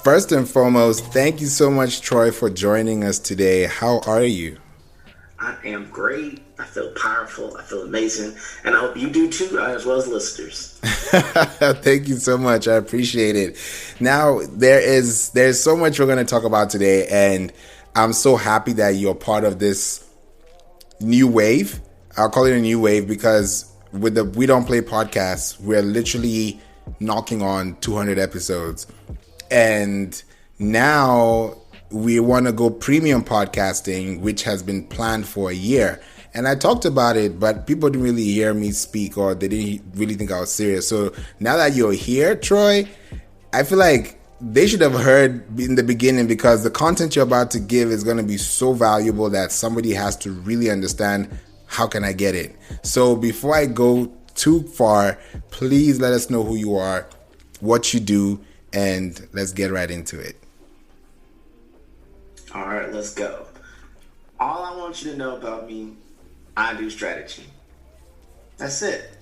First and foremost, thank you so much, Troy, for joining us today. How are you? I am great. I feel powerful. I feel amazing. And I hope you do too, as well as listeners. Thank you so much. I appreciate it. Now, there's so much we're going to talk about today, and I'm so happy that you're part of this new wave. I'll call it a new wave because with the We Don't Play podcast, we're literally knocking on 200 episodes. And now we want to go premium podcasting, which has been planned for a year. And I talked about it, but people didn't really hear me speak, or they didn't really think I was serious. So now that you're here, Troy, I feel like they should have heard in the beginning, because the content you're about to give is going to be so valuable that somebody has to really understand, how can I get it? So before I go too far, please let us know who you are, what you do, and let's get right into it. All right, let's go. All I want you to know about me, I do strategy. That's it.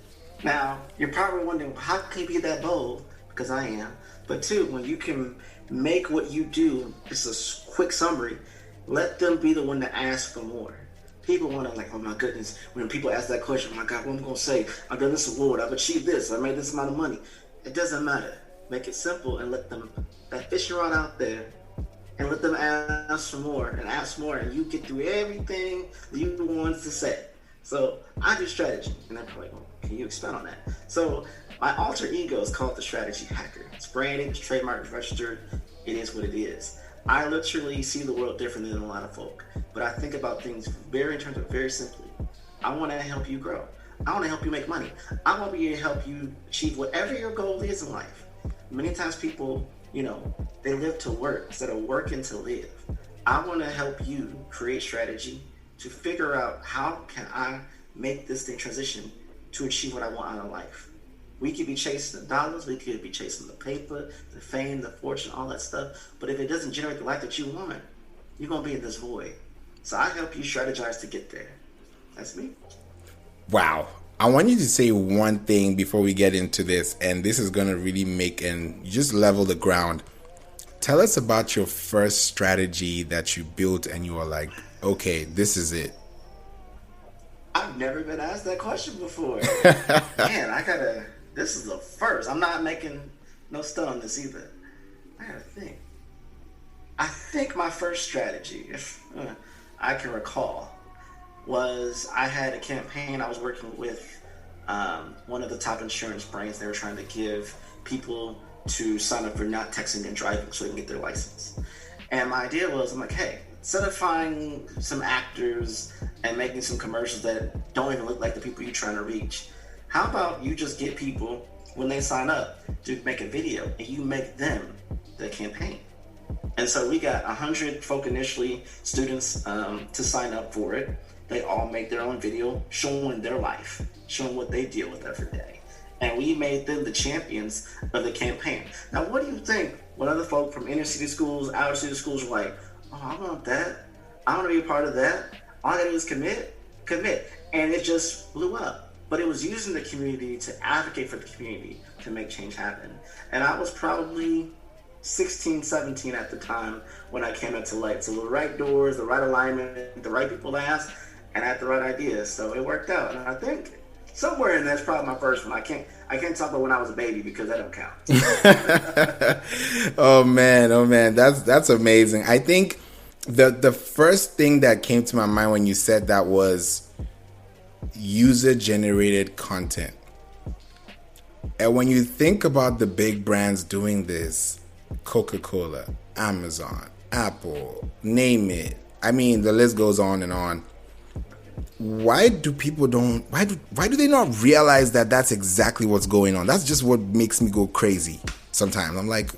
Now, you're probably wondering, how can you be that bold? Because I am. But two, when you can make what you do, just a quick summary, let them be the one to ask for more. People want to, like, oh my goodness, when people ask that question, oh my God, what am I going to say? I've done this award, I've achieved this, I made this amount of money. It doesn't matter. Make it simple and let them, that fishing rod out there, and let them ask for more and ask more, and you get through everything you want to say. So I do strategy, and they're probably going, can you expand on that? So my alter ego is called the strategy hacker. It's branded, it's trademarked, it's registered. It is what it is. I literally see the world differently than a lot of folk, but I think about things in terms of very simply. I want to help you grow. I want to help you make money. I want to be able to help you achieve whatever your goal is in life. Many times people, they live to work instead of working to live. I want to help you create strategy to figure out, how can I make this thing transition to achieve what I want out of life. We could be chasing the dollars, we could be chasing the paper, the fame, the fortune, all that stuff. But if it doesn't generate the life that you want, you're going to be in this void. So I help you strategize to get there. That's me. Wow. I want you to say one thing before we get into this, and this is going to really make and just level the ground. Tell us about your first strategy that you built and you were like, okay, this is it. I've never been asked that question before. Man, this is the first. I'm not making no stunt on this either. I gotta think. I think my first strategy, if I can recall, was I had a campaign. I was working with one of the top insurance brands. They were trying to give people to sign up for not texting and driving so they can get their license. And my idea was, I'm like, hey, instead of finding some actors and making some commercials that don't even look like the people you're trying to reach, how about you just get people, when they sign up, to make a video and you make them the campaign. And so we got 100 folk initially, students, to sign up for it. They all make their own video showing their life, showing what they deal with every day. And we made them the champions of the campaign. Now, what do you think when other folk from inner city schools, outer city schools were like, oh, I want that. I want to be a part of that. All I gotta do is commit. And it just blew up. But it was using the community to advocate for the community to make change happen. And I was probably 16, 17 at the time when I came into light. So the right doors, the right alignment, the right people to ask, and I had the right ideas. So it worked out. And I think somewhere in that's probably my first one. I can't talk about when I was a baby because that don't count. Oh man, that's amazing. I think the first thing that came to my mind when you said that was user generated content. And when you think about the big brands doing this, Coca-Cola, Amazon, Apple, name it. I mean, the list goes on and on. Why do they not realize that that's exactly what's going on? That's just what makes me go crazy sometimes. I'm like,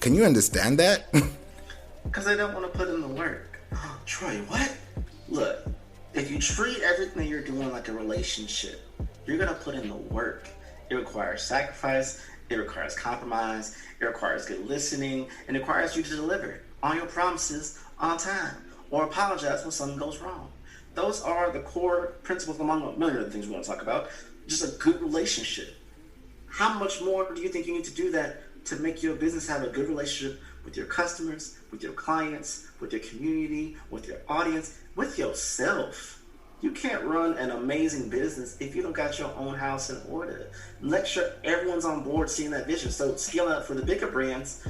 can you understand that? Because they don't want to put in the work. Oh, Troy, what? Look, if you treat everything you're doing like a relationship, you're going to put in the work. It requires sacrifice, it requires compromise, it requires good listening, and it requires you to deliver on your promises on time or apologize when something goes wrong. Those are the core principles among a million other things we want to talk about. Just a good relationship. How much more do you think you need to do that to make your business have a good relationship with your customers, with your clients, with your community, with your audience, with yourself. You can't run an amazing business if you don't got your own house in order. Make sure everyone's on board seeing that vision. So scaling up for the bigger brands,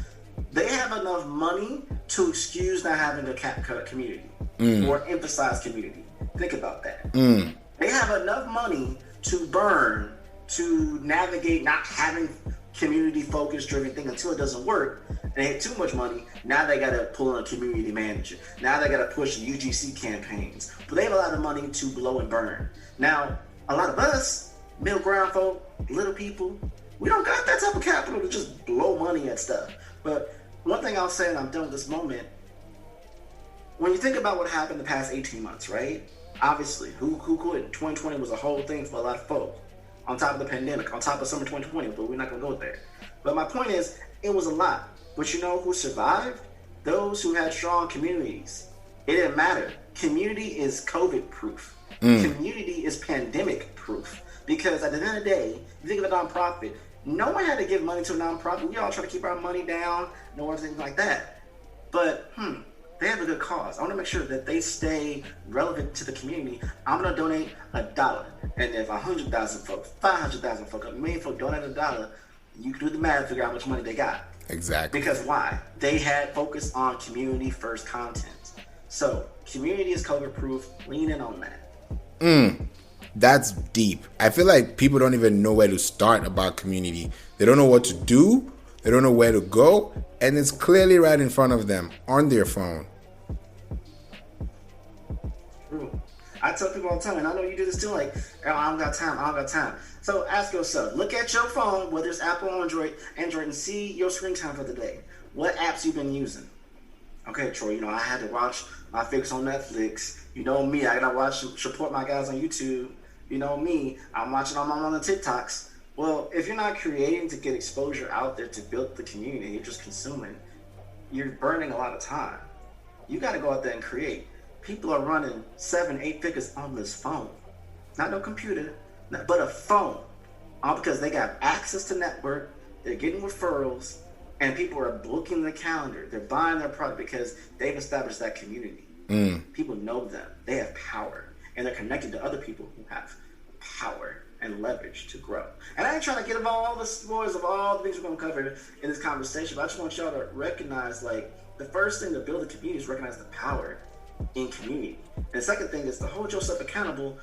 they have enough money to excuse not having a cut community or emphasize community. Think about that. They have enough money to burn to navigate not having community focused driven thing until it doesn't work. And they had too much money. Now they got to pull in a community manager. Now they got to push UGC campaigns. But they have a lot of money to blow and burn. Now, a lot of us, middle ground folk, little people, we don't got that type of capital to just blow money at stuff. But one thing I'll say, and I'm done with this moment, when you think about what happened the past 18 months, right? Obviously, who could? 2020 was a whole thing for a lot of folks. On top of the pandemic, on top of summer 2020, but we're not going to go there. But my point is, it was a lot. But you know who survived? Those who had strong communities. It didn't matter. Community is COVID proof. Community is pandemic proof. Because at the end of the day, you think of a nonprofit, no one had to give money to a nonprofit. We all try to keep our money down, no anything like that. But they have a good cause. I want to make sure that they stay relevant to the community. I'm going to donate $1. And if 100,000 folks, 500,000 folks, a million folks donate $1, you can do the math and figure out how much money they got. Exactly. Because why? They had focused on community first content. So community is COVID proof. Lean in on that. That's deep. I feel like people don't even know where to start about community. They don't know what to do. They don't know where to go. And it's clearly right in front of them on their phone. True. I tell people all the time, and I know you do this too, like, oh, I don't got time. So ask yourself, look at your phone, whether it's Apple or Android, and see your screen time for the day. What apps you've been using? Okay, Troy, I had to watch my fix on Netflix. You know me, I gotta support my guys on YouTube. You know me, I'm watching them on the TikToks. Well, if you're not creating to get exposure out there to build the community, you're just consuming, you're burning a lot of time. You got to go out there and create. People are running 7-8 figures on this phone. Not no computer, but a phone. All because they got access to network, they're getting referrals, and people are booking the calendar. They're buying their product because they've established that community. People know them. They have power. And they're connected to other people who have power and leverage to grow. And I ain't trying to get into all the stories of all the things we're going to cover in this conversation, but I just want y'all to recognize, like, the first thing to build a community is recognize the power in community. And the second thing is to hold yourself accountable.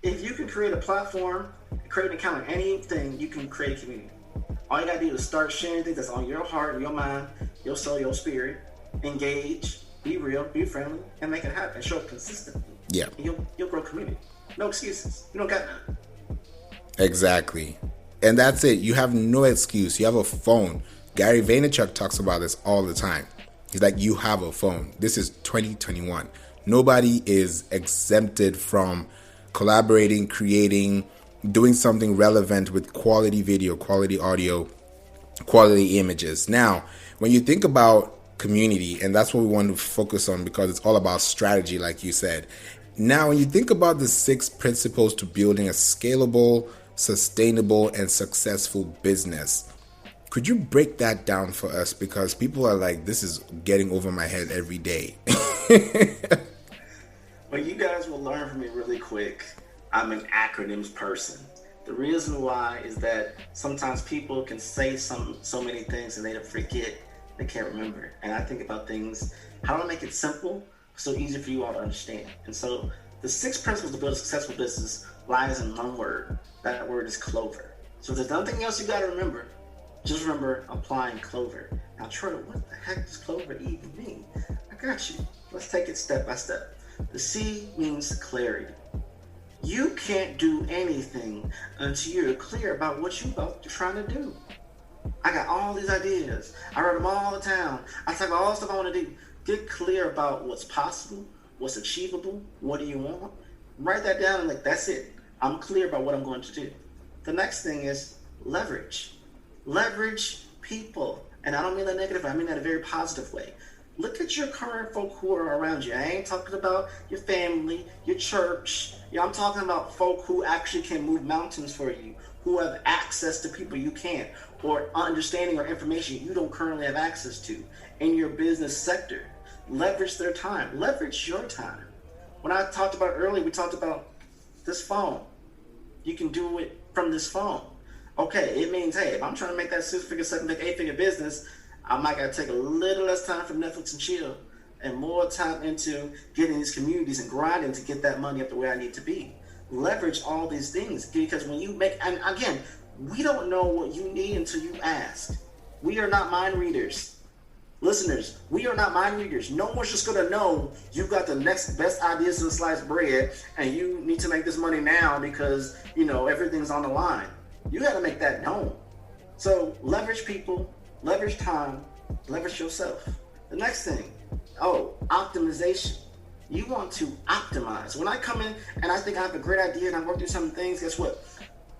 If you can create a platform, create an account on anything, you can create a community. All you got to do is start sharing things that's on your heart, your mind, your soul, your spirit. Engage, be real, be friendly, and make it happen. Show up consistently. Yeah. And you'll grow community. No excuses. You don't got none. Exactly. And that's it. You have no excuse. You have a phone. Gary Vaynerchuk talks about this all the time. He's like, you have a phone. This is 2021. Nobody is exempted from collaborating, creating, doing something relevant with quality video, quality audio, quality images. Now, when you think about community, and that's what we want to focus on because it's all about strategy, like you said. Now, when you think about the 6 principles to building a scalable, sustainable, and successful business, could you break that down for us? Because people are like, this is getting over my head every day. Well, you guys will learn from me really quick. I'm an acronyms person. The reason why is that sometimes people can say so many things and they forget, they can't remember. And I think about things, how do I make it simple, so easy for you all to understand? And so the 6 principles to build a successful business lies in one word. That word is clover. So if there's nothing else you got to remember, just remember applying clover. Now, Troy, what the heck does clover even mean? I got you. Let's take it step by step. The C means clarity. You can't do anything until you're clear about what you're trying to do. I got all these ideas. I write them all the time. I talk about all the stuff I want to do. Get clear about what's possible, what's achievable, what do you want. Write that down and that's it. I'm clear about what I'm going to do. The next thing is leverage. Leverage people. And I don't mean that negative, I mean that in a very positive way. Look at your current folk who are around you. I ain't talking about your family, your church. I'm talking about folk who actually can move mountains for you, who have access to people you can't, or understanding or information you don't currently have access to in your business sector. Leverage their time. Leverage your time. When I talked about earlier, we talked about this phone. You can do it from this phone. Okay, it means, hey, if I'm trying to make that 6-figure, 7-figure, 8-figure business, I might gotta take a little less time from Netflix and chill and more time into getting these communities and grinding to get that money up the way I need to be. Leverage all these things, because when you make, and again, we don't know what you need until you ask. We are not mind readers. Listeners, we are not mind readers. No one's just gonna know you got the next best ideas in sliced bread and you need to make this money now because, you know, everything's on the line. You gotta make that known. So leverage people, leverage time, leverage yourself. The next thing, optimization. You want to optimize. When I come in and I think I have a great idea and I work through some things, guess what?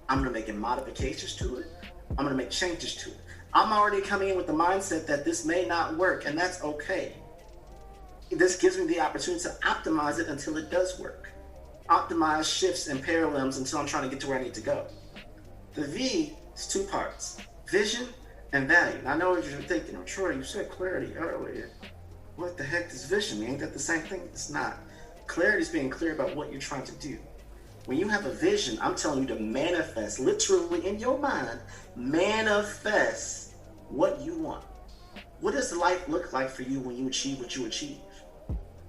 I'm gonna make modifications to it. I'm gonna make changes to it. I'm already coming in with the mindset that this may not work, and that's okay. This gives me the opportunity to optimize it until it does work. Optimize shifts and parallels until I'm trying to get to where I need to go. The V is 2 parts, vision and value. And I know what you're thinking, Troy, you said clarity earlier. What the heck is vision? Ain't that the same thing? It's not. Clarity is being clear about what you're trying to do. When you have a vision, I'm telling you to manifest, literally in your mind, manifest what you want. What does life look like for you when you achieve what you achieve?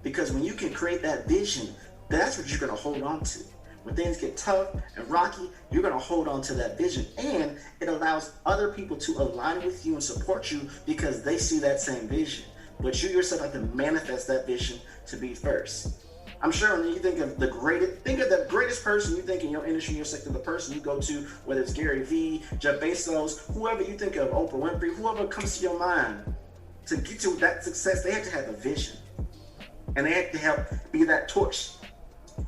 Because when you can create that vision, that's what you're going to hold on to. When things get tough and rocky, you're going to hold on to that vision. And it allows other people to align with you and support you because they see that same vision. But you yourself have to manifest that vision to be first. I'm sure when you think of the greatest person you think in your industry, your sector, the person you go to, whether it's Gary Vee, Jeff Bezos, whoever you think of, Oprah Winfrey, whoever comes to your mind, to get to that success, they have to have a vision. And they have to help be that torch,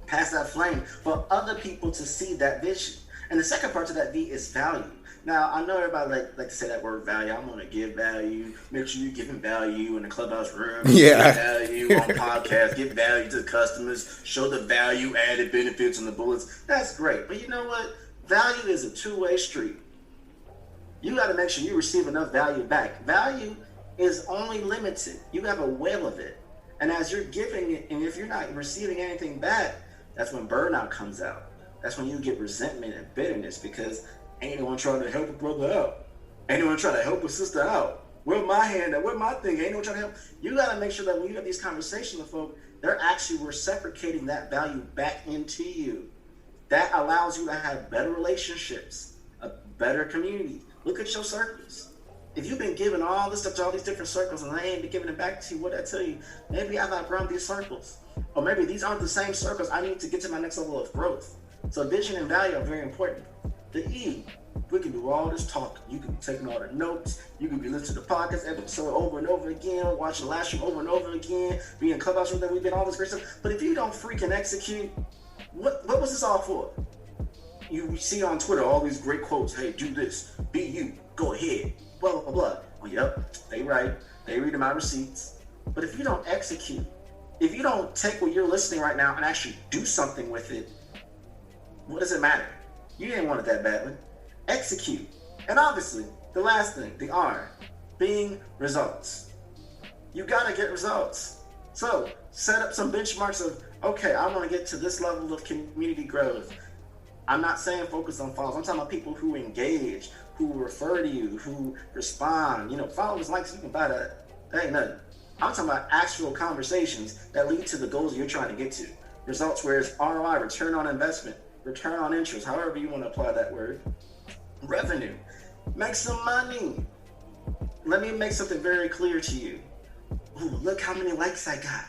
pass that flame for other people to see that vision. And the second part to that V is value. Now, I know everybody like to say that word value. I'm going to give value. Make sure you're giving value in the clubhouse room. Yeah. Give value on podcasts. Give value to the customers. Show the value added benefits on the bullets. That's great. But you know what? Value is a two-way street. You got to make sure you receive enough value back. Value is only limited. You have a well of it. And as you're giving it, and if you're not receiving anything back, that's when burnout comes out. That's when you get resentment and bitterness because ain't no one trying to help a brother out. Ain't no one trying to help a sister out. Where my hand at? Where my thing? Ain't no one trying to help. You got to make sure that when you have these conversations with folks, they're actually reciprocating that value back into you. That allows you to have better relationships, a better community. Look at your circles. If you've been giving all this stuff to all these different circles and they ain't been giving it back to you, what I tell you, maybe I've outgrown these circles. Or maybe these aren't the same circles I need to get to my next level of growth. So vision and value are very important. The E, we can do all this talking. You can be taking all the notes. You can be listening to the podcast episode over and over again, watching the last stream over and over again, being in clubhouse with them. We've been all this great stuff. But if you don't freaking execute, what was this all for? You see on Twitter all these great quotes. Hey, do this. Be you. Go ahead. Blah, blah, blah. Well, yep, they right. They read my receipts. But if you don't execute, if you don't take what you're listening right now and actually do something with it, what does it matter? You didn't want it that badly. Execute. And obviously, the last thing, the R, being results. You gotta get results. So, set up some benchmarks of, okay, I want to get to this level of community growth. I'm not saying focus on followers. I'm talking about people who engage, who refer to you, who respond. Followers, likes, you can buy that. That ain't nothing. I'm talking about actual conversations that lead to the goals you're trying to get to. Results where it's ROI, return on investment, return on interest, however you want to apply that word. Revenue. Make some money. Let me make something very clear to you. Ooh, look how many likes I got.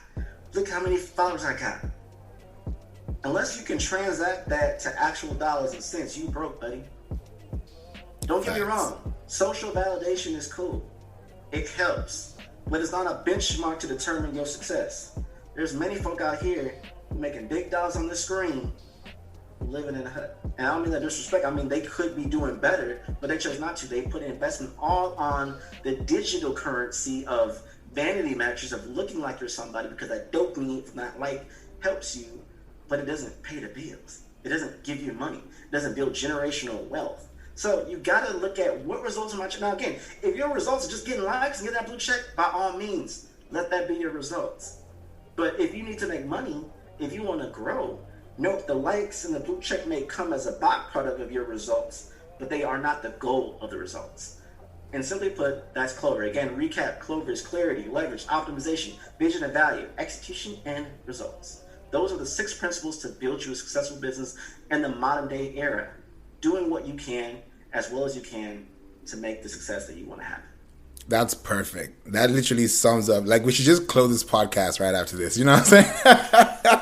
Look how many followers I got. Unless you can transact that to actual dollars and cents, you broke, buddy. Don't get me wrong. Social validation is cool. It helps. But it's not a benchmark to determine your success. There's many folk out here making big dollars on the screen, living in a hut. And I don't mean that disrespect. I mean, they could be doing better, but they chose not to. They put an investment all on the digital currency of vanity measures of looking like you're somebody because that dopamine from that like helps you, but it doesn't pay the bills. It doesn't give you money. It doesn't build generational wealth. So you got to look at what results am I. Now again, if your results are just getting likes and getting that blue check, by all means, let that be your results. But if you need to make money, if you want to grow, note the likes and the blue check may come as a byproduct of your results, but they are not the goal of the results. And simply put, that's Clover. Again, recap: Clover is clarity, leverage, optimization, vision and value, execution, and results. Those are the 6 principles to build you a successful business in the modern day era. Doing what you can as well as you can to make the success that you want to have. That's perfect. That literally sums up. Like, we should just close this podcast right after this. You know what I'm saying?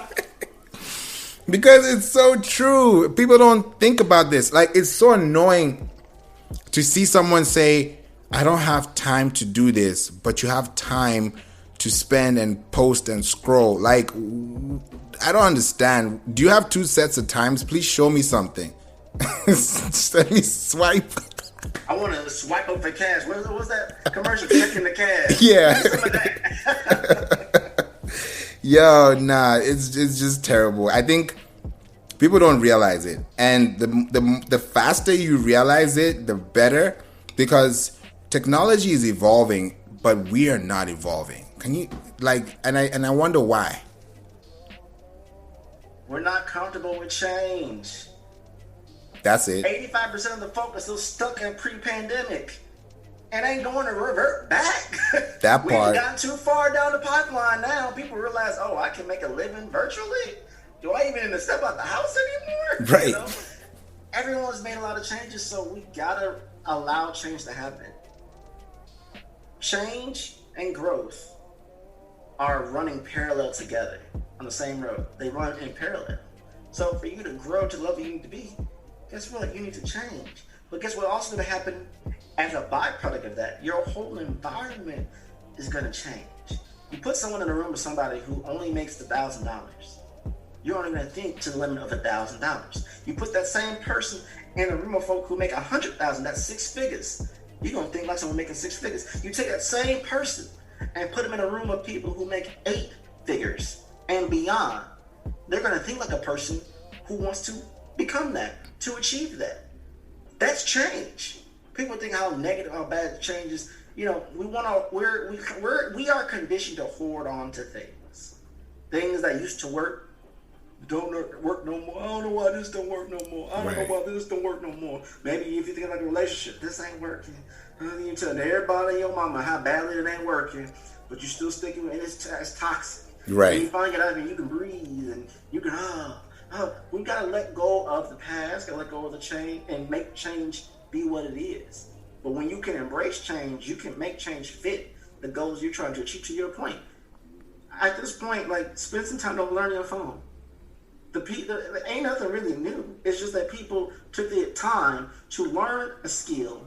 Because it's so true. People don't think about this. Like, it's so annoying to see someone say, I don't have time to do this, but you have time to spend and post and scroll. Like, I don't understand. Do you have 2 sets of times? Please show me something. Just let me swipe. I want to swipe up for cash. What was that commercial? Checking the cash. Yeah. Yo, nah, it's just terrible. I think people don't realize it, and the faster you realize it, the better, because technology is evolving, but we are not evolving. Can you and I wonder why. We're not comfortable with change. That's it. 85% of the folk are still stuck in pre-pandemic and ain't going to revert back. That part. We've gotten too far down the pipeline now. People realize, oh, I can make a living virtually? Do I even need to step out the house anymore? Right. You know? Everyone's made a lot of changes, so we gotta allow change to happen. Change and growth are running parallel together on the same road. They run in parallel. So for you to grow to the level you need to be, guess what? You need to change. But guess what also going to happen as a byproduct of that? Your whole environment is going to change. You put someone in a room with somebody who only makes $1,000. You're only going to think to the limit of $1,000. You put that same person in a room of folk who make $100,000. That's 6 figures. You're going to think like someone making 6 figures. You take that same person and put them in a room of people who make 8 figures and beyond. They're going to think like a person who wants to become that, to achieve that. That's change. People think how negative, how bad change is. You know, we are conditioned to hoard on to things. Things that used to work don't work no more. I don't know why this don't work no more. I don't know why this don't work no more. Maybe if you think like a relationship, this ain't working. You telling everybody and your mama how badly it ain't working, but you still sticking with it. It's toxic. Right. And you finally get out of it, you can breathe and you can we gotta let go of the past, gotta let go of the change and make change be what it is. But when you can embrace change, you can make change fit the goals you're trying to achieve. To your point, at this point, like, spend some time to learn your phone. Ain't nothing really new. It's just that people took the time to learn a skill,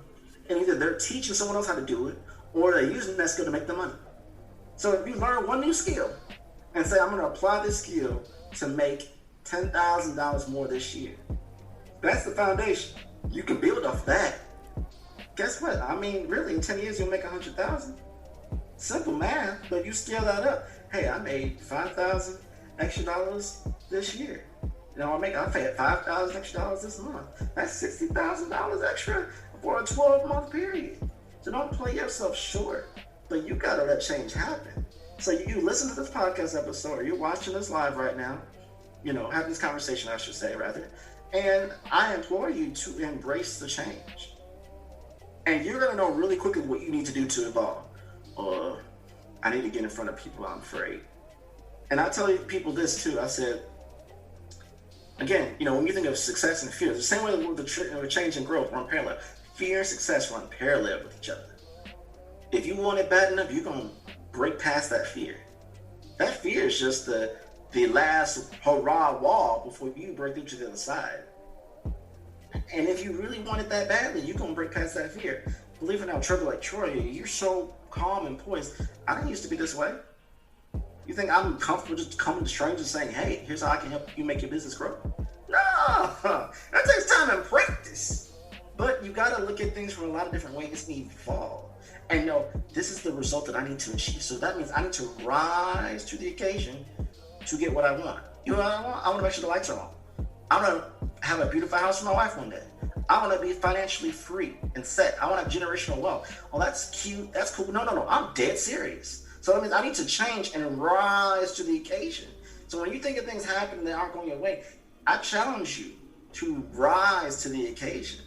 and either they're teaching someone else how to do it, or they're using that skill to make the money. So if you learn one new skill and say, I'm going to apply this skill to make $10,000 more this year, that's the foundation. You can build off that. Guess what? I mean, really, in 10 years, you'll make $100,000. Simple math, but you scale that up. Hey, I made $5,000 extra dollars this year. You know, I paid $5,000 extra dollars this month. That's $60,000 extra for a 12-month period. So don't play yourself short, but you gotta let change happen. So you listen to this podcast episode, or you're watching this live right now, you know, have this conversation, I should say, rather, and I implore you to embrace the change. And you're gonna know really quickly what you need to do to evolve. I need to get in front of people, I'm afraid. And I tell people this too. I said, again, you know, when you think of success and fear, the same way with the change and growth run parallel. Fear and success run parallel with each other. If you want it bad enough, you're going to break past that fear. That fear is just the last hurrah wall before you break through to the other side. And if you really want it that badly, you're going to break past that fear. Believe it or not, trouble like Troy, you're so calm and poised. I didn't used to be this way. You think I'm comfortable just coming to strangers saying, hey, here's how I can help you make your business grow? No, that takes time and practice. But you got to look at things from a lot of different ways and evolve. And know, this is the result that I need to achieve. So that means I need to rise to the occasion to get what I want. You know what I want? I want to make sure the lights are on. I want to have a beautiful house for my wife one day. I want to be financially free and set. I want to have generational wealth. Well, that's cute. That's cool. No. I'm dead serious. So that means I need to change and rise to the occasion. So when you think of things happening that aren't going your way, I challenge you to rise to the occasion.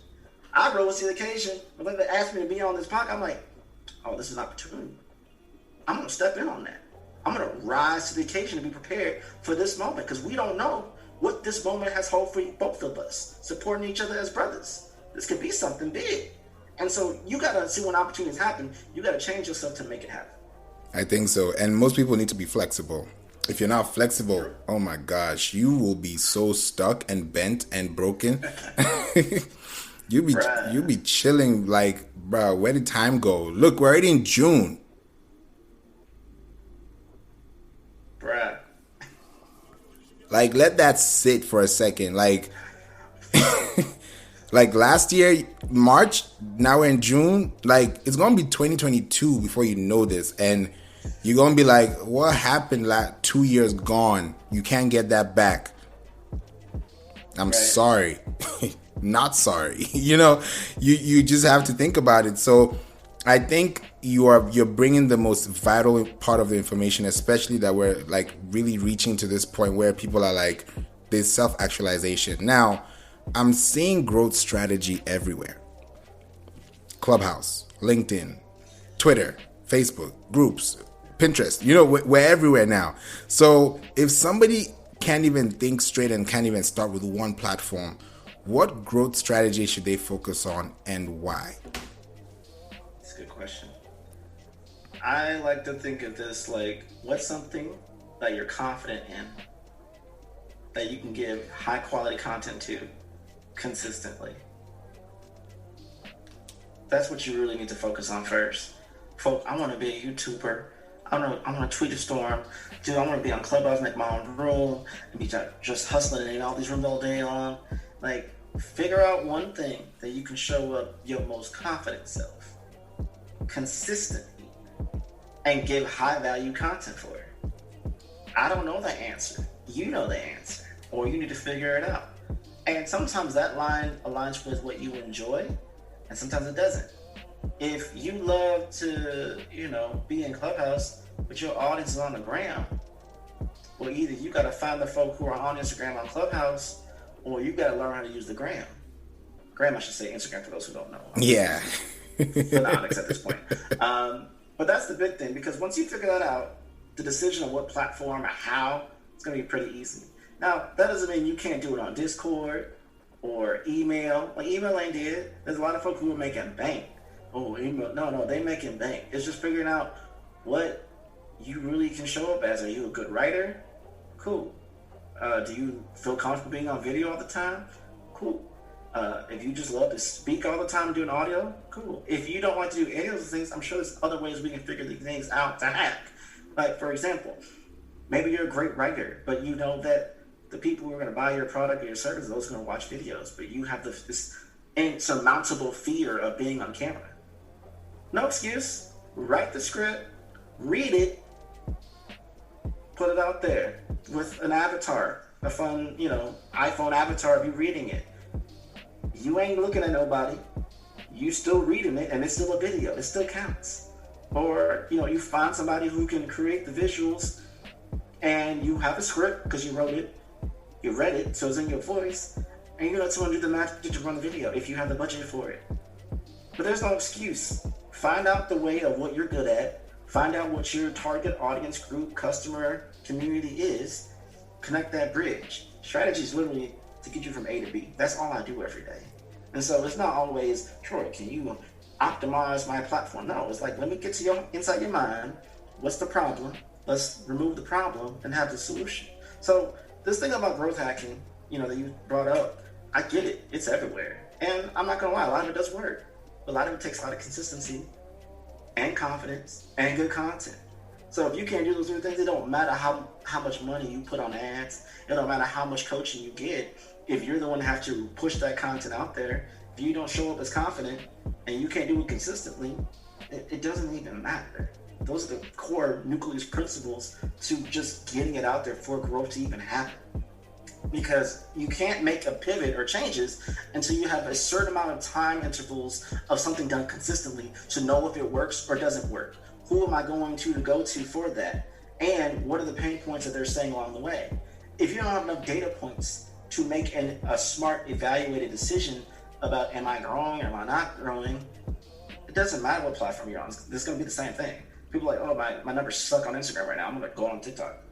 I rose to the occasion. When they asked me to be on this podcast, I'm like, oh, this is an opportunity. I'm going to step in on that. I'm going to rise to the occasion and be prepared for this moment, because we don't know what this moment has hold for both of us, supporting each other as brothers. This could be something big. And so you got to see when opportunities happen, you got to change yourself to make it happen. I think so. And most people need to be flexible. If you're not flexible, oh my gosh, you will be so stuck and bent and broken. You'll be chilling like, bro, where did time go? Look, we're already in June. Bruh. Like, let that sit for a second. Like, like last year, March, now we're in June. Like, it's going to be 2022 before you know this. And you're going to be like, what happened? Like 2 years gone. You can't get that back. I'm sorry. Not sorry. You just have to think about it. So I think you're bringing the most vital part of the information, especially that we're like really reaching to this point where people are like, there's self-actualization. Now, I'm seeing growth strategy everywhere. Clubhouse, LinkedIn, Twitter, Facebook, groups, Pinterest, we're everywhere now. So if somebody can't even think straight and can't even start with one platform, what growth strategy should they focus on and why? That's a good question. I like to think of this like, what's something that you're confident in, that you can give high quality content to consistently? That's what you really need to focus on first. Folk, I want to be a YouTuber. I want to tweet a storm. Dude, I want to be on Clubhouse, make my own room, and be just hustling in all these rooms all day long. Like, figure out one thing that you can show up your most confident self consistently and give high value content for it. I don't know the answer. You know the answer, or you need to figure it out. And sometimes that line aligns with what you enjoy, and sometimes it doesn't. If you love to, be in Clubhouse, but your audience is on the gram, well, either you got to find the folk who are on Instagram on Clubhouse, or you got to learn how to use the gram. Gram, I should say Instagram for those who don't know. Yeah. Phonics at this point. But that's the big thing, because once you figure that out, the decision of what platform or how, it's going to be pretty easy. Now, that doesn't mean you can't do it on Discord or email. Like email ain't dead. There's a lot of folk who are making bank. Oh, email. No, they making bank. It's just figuring out what you really can show up as. Are you a good writer? Cool. Do you feel comfortable being on video all the time? Cool. If you just love to speak all the time and do an audio, cool. If you don't want to do any of those things, I'm sure there's other ways we can figure these things out to hack. Like, for example, maybe you're a great writer, but you know that the people who are going to buy your product or your service, those are going to watch videos, but you have this insurmountable fear of being on camera. No excuse. Write the script, read it, put it out there with an avatar, a fun, iPhone avatar of you reading it. You ain't looking at nobody. You still reading it, and it's still a video. It still counts. Or, you find somebody who can create the visuals, and you have a script because you wrote it. You read it, so it's in your voice, and you let someone do the magic to run the video if you have the budget for it. But there's no excuse. Find out the way of what you're good at. Find out what your target audience group, customer, community is. Connect that bridge. Strategy is literally to get you from A to B. That's all I do every day. And so it's not always, Troy, can you optimize my platform? No, it's like, let me get to inside your mind. What's the problem? Let's remove the problem and have the solution. So this thing about growth hacking, that you brought up, I get it. It's everywhere. And I'm not going to lie, a lot of it does work. But a lot of it takes a lot of consistency and confidence and good content. So if you can't do those three things, it don't matter how much money you put on ads. It don't matter how much coaching you get. If you're the one that have to push that content out there, if you don't show up as confident and you can't do it consistently, it doesn't even matter. Those are the core nucleus principles to just getting it out there for growth to even happen. because you can't make a pivot or changes until you have a certain amount of time intervals of something done consistently to know if it works or doesn't work. Who am I going to go to for that? And what are the pain points that they're saying along the way? If you don't have enough data points to make a smart, evaluated decision about am I growing, am I not growing, it doesn't matter what platform you're on. It's going to be the same thing. People are like, oh, my numbers suck on Instagram right now. I'm going to go on TikTok.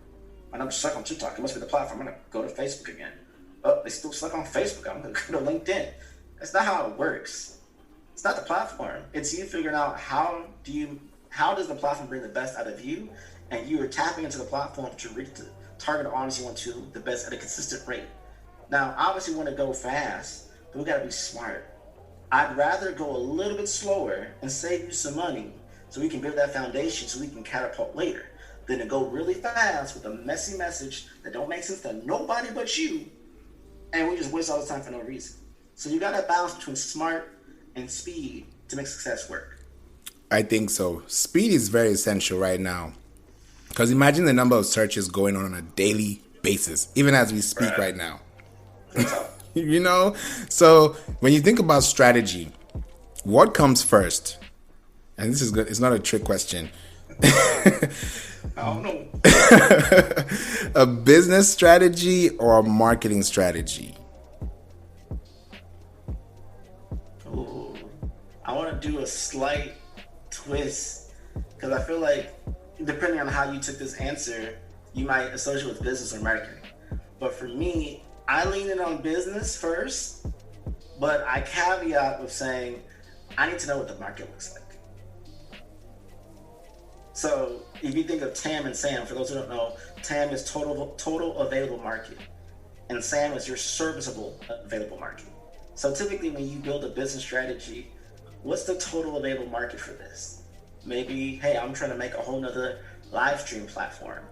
My numbers suck on TikTok. It must be the platform. I'm going to go to Facebook again. Oh, they still suck on Facebook. I'm going to go to LinkedIn. That's not how it works. It's not the platform. It's you figuring out how does the platform bring the best out of you, and you are tapping into the platform to reach the target audience you want to the best at a consistent rate. Now, obviously, we want to go fast, but we got to be smart. I'd rather go a little bit slower and save you some money so we can build that foundation so we can catapult later than to go really fast with a messy message that don't make sense to nobody but you, and we just waste all the time for no reason. So you got to balance between smart and speed to make success work. I think so. Speed is very essential right now, because imagine the number of searches going on a daily basis, even as we speak right now. You know? So when you think about strategy, what comes first? And this is good. It's not a trick question. I don't know. A business strategy or a marketing strategy? Ooh, I want to do a slight twist because I feel like depending on how you took this answer, you might associate with business or marketing. But for me, I lean in on business first, but I caveat with saying I need to know what the market looks like. So if you think of TAM and SAM, for those who don't know, TAM is total available market, and SAM is your serviceable available market. So typically when you build a business strategy, what's the total available market for this? Maybe, hey, I'm trying to make a whole nother live stream platform.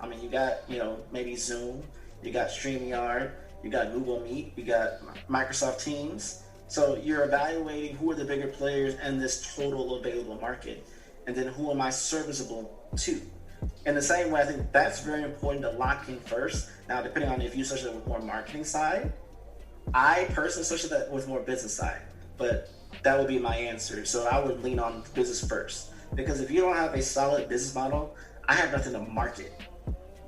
I mean, you got, maybe Zoom, you got StreamYard, you got Google Meet, you got Microsoft Teams. So you're evaluating who are the bigger players in this total available market. And then who am I serviceable to? In the same way, I think that's very important to lock in first. Now, depending on if you associate that with more marketing side, I personally associate that with more business side, but that would be my answer. So I would lean on business first, because if you don't have a solid business model, I have nothing to market.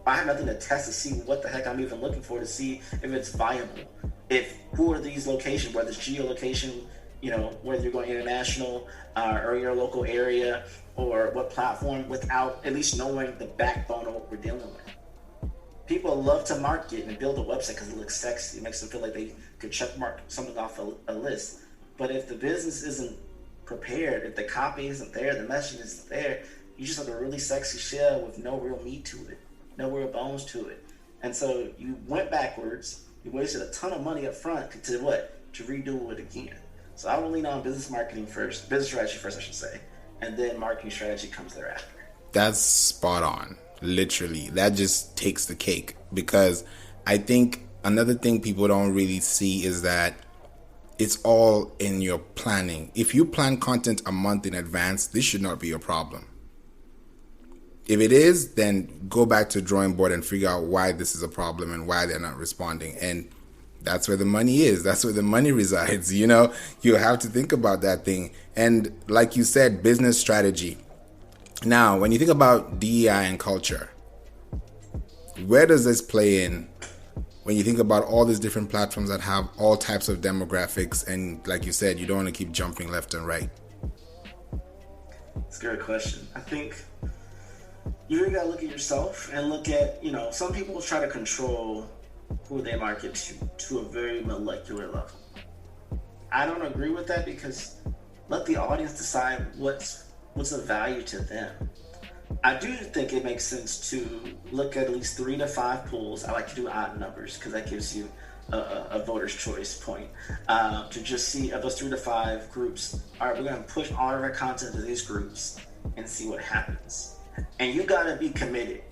I have nothing to test to see what the heck I'm even looking for to see if it's viable. Who are these locations, whether it's geolocation, whether you're going international or your local area, or what platform, without at least knowing the backbone of what we're dealing with. People love to market and build a website because it looks sexy. It makes them feel like they could check mark something off a list. But if the business isn't prepared, if the copy isn't there, the messaging isn't there, you just have a really sexy shell with no real meat to it, no real bones to it. And so you went backwards, you wasted a ton of money up front to what? To redo it again. So I will lean on business strategy first, I should say, and then marketing strategy comes thereafter. That's spot on. Literally, that just takes the cake, because I think another thing people don't really see is that it's all in your planning. If you plan content a month in advance, this should not be a problem. If it is, then go back to the drawing board and figure out why this is a problem and why they're not responding. And that's where the money is. That's where the money resides. You have to think about that thing. And like you said, business strategy. Now, when you think about DEI and culture, where does this play in when you think about all these different platforms that have all types of demographics? And like you said, you don't want to keep jumping left and right. It's a great question. I think you really got to look at yourself and look at, some people try to control who they market to a very molecular level. I don't agree with that, because let the audience decide what's of value to them. I do think it makes sense to look at least 3 to 5 pools. I like to do odd numbers because that gives you a voter's choice point, to just see of those 3 to 5 groups. All right, we're going to push all of our content to these groups and see what happens. And you got to be committed.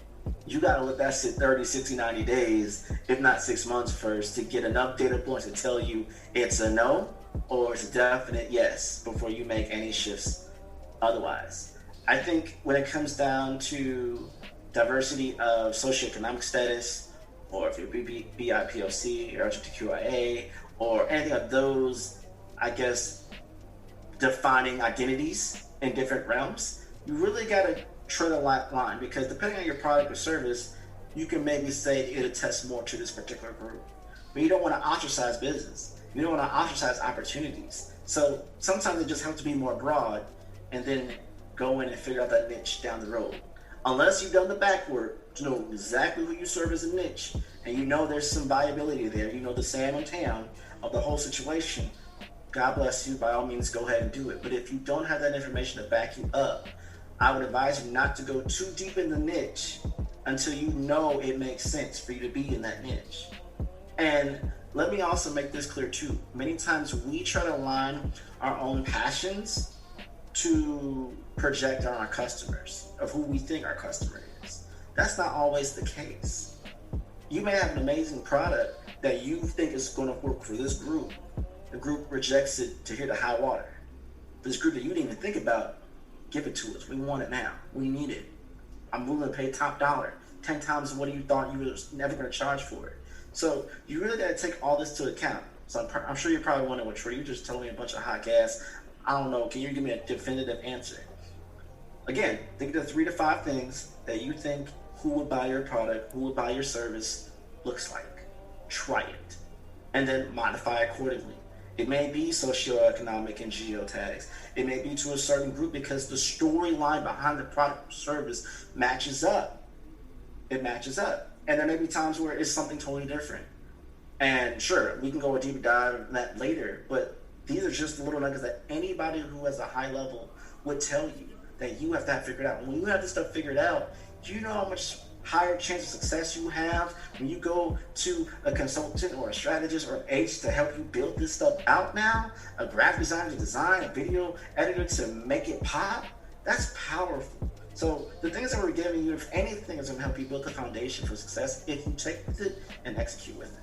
You got to let that sit 30, 60, 90 days, if not 6 months first, to get enough data points to tell you it's a no or it's a definite yes before you make any shifts otherwise. I think when it comes down to diversity of socioeconomic status or if you're BIPOC or LGBTQIA or anything of those, I guess, defining identities in different realms, you really got to tread a line, because depending on your product or service, you can maybe say it attests more to this particular group. But you don't want to ostracize business. You don't want to ostracize opportunities. So sometimes it just helps to be more broad and then go in and figure out that niche down the road. Unless you've done the back work to know exactly who you serve as a niche, and you know there's some viability there, you know the Sam and Tam of the whole situation, God bless you, by all means go ahead and do it. But if you don't have that information to back you up, I would advise you not to go too deep in the niche until you know it makes sense for you to be in that niche. And let me also make this clear too. Many times we try to align our own passions to project on our customers of who we think our customer is. That's not always the case. You may have an amazing product that you think is going to work for this group. The group rejects it to hear the high water. This group that you didn't even think about, give it to us. We want it now. We need it. I'm willing to pay top dollar, 10 times what you thought you were never going to charge for it. So you really got to take all this to account. So I'm sure you're probably wondering, well, Troy, you just telling me a bunch of hot gas. I don't know. Can you give me a definitive answer? Again, think of the 3 to 5 things that you think who would buy your product, who would buy your service looks like. Try it. And then modify accordingly. It may be socioeconomic and geotags. It may be to a certain group because the storyline behind the product or service matches up. It matches up. And there may be times where it's something totally different. And sure, we can go a deeper dive on that later, but these are just the little nuggets that anybody who has a high level would tell you that you have to have figured out. When you have this stuff figured out, do you know how much higher chance of success you have when you go to a consultant or a strategist or an agent to help you build this stuff out now? A graphic designer to design, a video editor to make it pop? That's powerful. So the things that we're giving you, if anything, is going to help you build the foundation for success if you take with it and execute with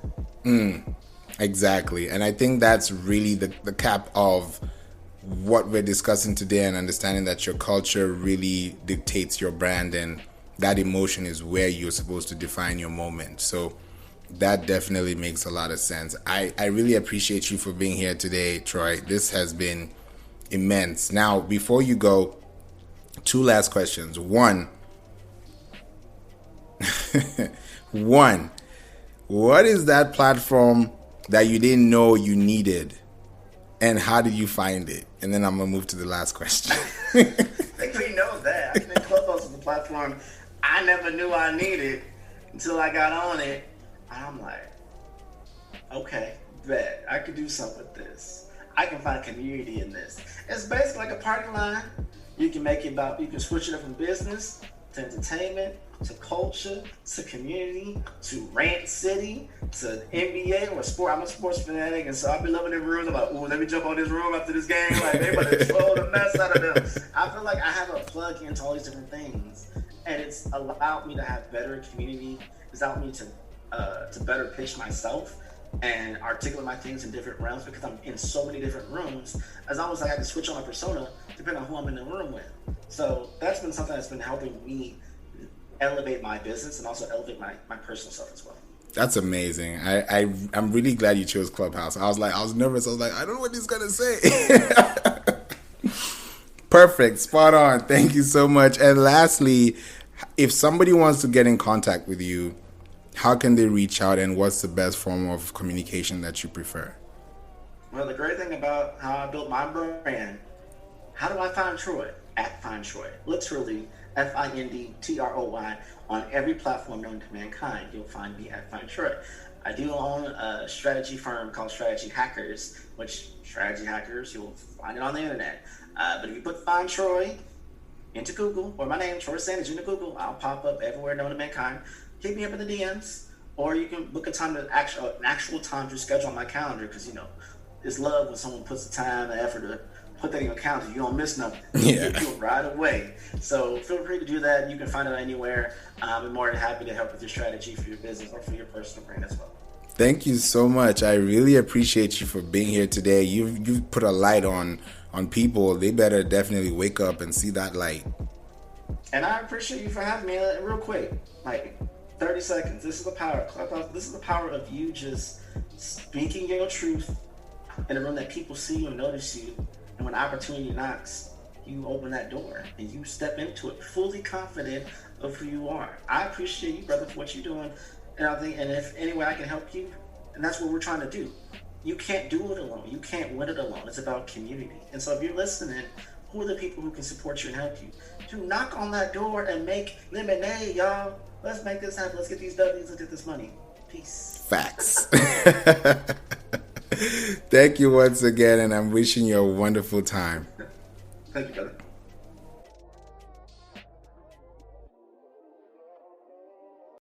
it. Exactly. And I think that's really the cap of what we're discussing today, and understanding that your culture really dictates your brand, and that emotion is where you're supposed to define your moment. So that definitely makes a lot of sense. I really appreciate you for being here today, Troy. This has been immense. Now, before you go, 2 last questions. One, what is that platform that you didn't know you needed, and how did you find it? And then I'm going to move to the last question. I think we know that. I think Clubhouse is the platform I never knew I needed until I got on it. And I'm like, okay, bet. I could do something with this. I can find community in this. It's basically like a party line. You can make it about, you can switch it up from business to entertainment, to culture, to community, to rant city, to NBA or sport. I'm a sports fanatic, and so I'll be loving the rooms. I'm like, ooh, let me jump on this room after this game. Like, they about to explode the mess out of them. I feel like I have a plug into all these different things, and it's allowed me to have better community. It's allowed me to better pitch myself and articulate my things in different realms, because I'm in so many different rooms. As almost like I can switch on my persona depending on who I'm in the room with. So that's been something that's been helping me elevate my business and also elevate my personal self as well. That's amazing. I'm really glad you chose Clubhouse. I was nervous. I was like, I don't know what he's gonna say. Perfect. Spot on. Thank you so much. And lastly, if somebody wants to get in contact with you, how can they reach out, and what's the best form of communication that you prefer? Well, the great thing about how I built my brand, how do I find Troy? At Find Troy. Literally, FINDTROY. On every platform known to mankind, you'll find me at Find Troy. I do own a strategy firm called Strategy Hackers, which Strategy Hackers, you'll find it on the internet. But if you put Find Troy into Google, or my name, Troy Sandidge, into Google, I'll pop up everywhere known to mankind. Hit me up in the DMs, or you can book a time to an actual time to schedule on my calendar, because you know it's love when someone puts the time and effort to put that in your calendar. You don't miss nothing. Yeah. You do it right away. So feel free to do that. You can find it anywhere. I'm more than happy to help with your strategy for your business or for your personal brand as well. Thank you so much. I really appreciate you for being here today. You've put a light on people. They better definitely wake up and see that light. And I appreciate you for having me. Real quick, like, 30 seconds. This is the power. This is the power of you just speaking your truth in a room that people see you and notice you. And when opportunity knocks, you open that door and you step into it fully confident of who you are. I appreciate you, brother, for what you're doing. And I think, and if any way I can help you, and that's what we're trying to do. You can't do it alone. You can't win it alone. It's about community. And so if you're listening, who are the people who can support you and help you? To knock on that door and make lemonade, y'all. Let's make this happen. Let's get these W's and get this money. Peace. Facts. Thank you once again, and I'm wishing you a wonderful time. Thank you, brother.